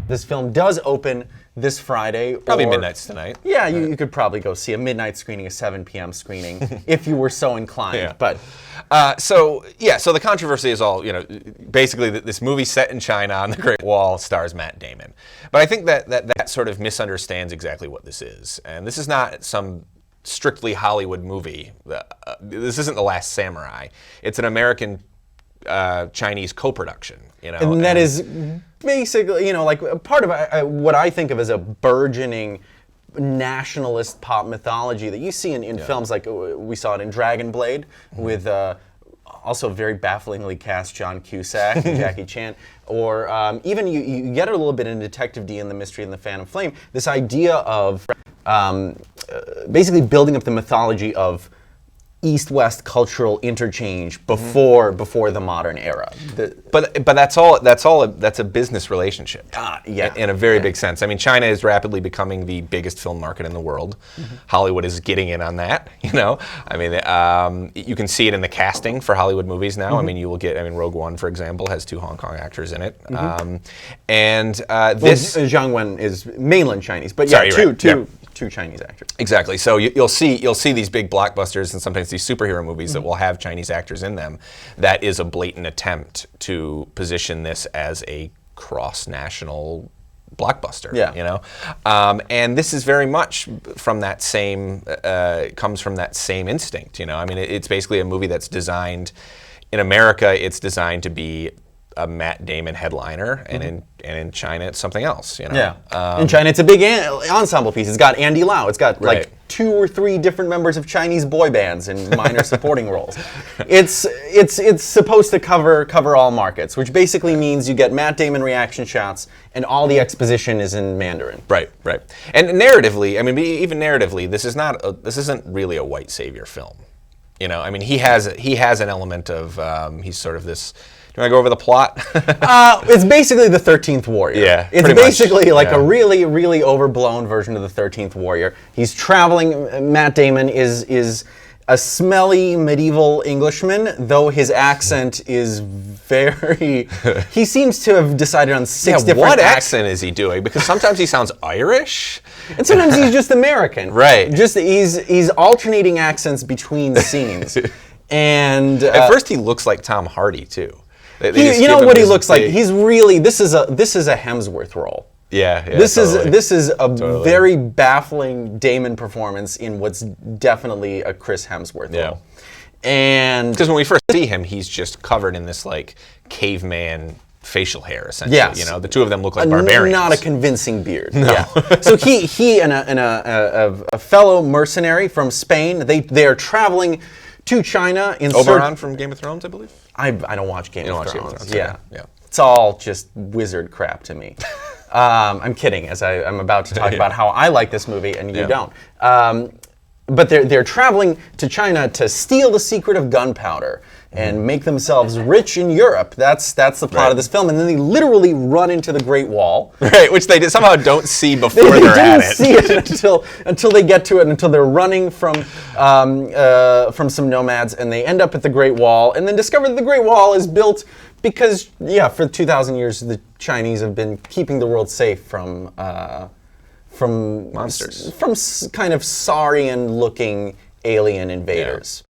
This film does open this Friday. Probably midnight tonight. Yeah, you could probably go see a midnight screening, a 7 p.m. screening, if you were so inclined. Yeah. But so the controversy is all, basically this movie set in China on the Great Wall stars Matt Damon. But I think that sort of misunderstands exactly what this is. And this is not some strictly Hollywood movie. This isn't The Last Samurai. It's an American Chinese co-production. And that is basically, like part of what I think of as a burgeoning nationalist pop mythology that you see in films like we saw it in Dragon Blade with also very bafflingly cast John Cusack and Jackie Chan, or even you get it a little bit in Detective D and the Mystery and the Phantom Flame, this idea of basically building up the mythology of East-West cultural interchange before the modern era. But that's a business relationship. Yeah. In a very big sense. I mean, China is rapidly becoming the biggest film market in the world. Hollywood is getting in on that. I mean, you can see it in the casting for Hollywood movies now. I mean, you will get. I mean, Rogue One, for example, has 2 Hong Kong actors in it. This Zhang Wen is mainland Chinese, but two Chinese actors. Exactly. So you'll see these big blockbusters and sometimes these superhero movies that will have Chinese actors in them. That is a blatant attempt to position this as a cross-national blockbuster. And this is very much from that same comes from that same instinct. I mean, it's basically a movie that's designed in America. It's designed to be a Matt Damon headliner, and in China it's something else. In China it's a big ensemble piece. It's got Andy Lau. It's got like 2 or 3 different members of Chinese boy bands in minor supporting roles. It's supposed to cover all markets, which basically means you get Matt Damon reaction shots, and all the exposition is in Mandarin. Right. And narratively, I mean, even narratively, this isn't really a white savior film. I mean, he has an element of he's sort of this. Do you want to go over the plot? It's basically the 13th Warrior. Yeah, it's basically like a really, really overblown version of the 13th Warrior. He's traveling. Matt Damon is a smelly medieval Englishman, though his accent is very. He seems to have decided on 6 different. What accent is he doing? Because sometimes he sounds Irish, and sometimes he's just American. Right. Just he's alternating accents between scenes, and at first he looks like Tom Hardy too. You know what he looks like? He's really this is a Hemsworth role. This is a very baffling Damon performance in what's definitely a Chris Hemsworth role. And because when we first see him, he's just covered in this like caveman facial hair, essentially. Yes. The two of them look like barbarians. Not a convincing beard. No. Yeah. So he and a fellow mercenary from Spain, they are traveling to China in Oberon from Game of Thrones, I believe. I don't watch Game of Thrones. Yeah. It's all just wizard crap to me. I'm kidding, as I'm about to talk about how I like this movie and you don't. But they're traveling to China to steal the secret of gunpowder and make themselves rich in Europe. That's the plot of this film. And then they literally run into the Great Wall. Right, which they somehow don't see before they're at it. They didn't see it until they get to it, until they're running from some nomads, and they end up at the Great Wall, and then discover that the Great Wall is built because, for 2,000 years, the Chinese have been keeping the world safe from monsters, from kind of saurian-looking alien invaders.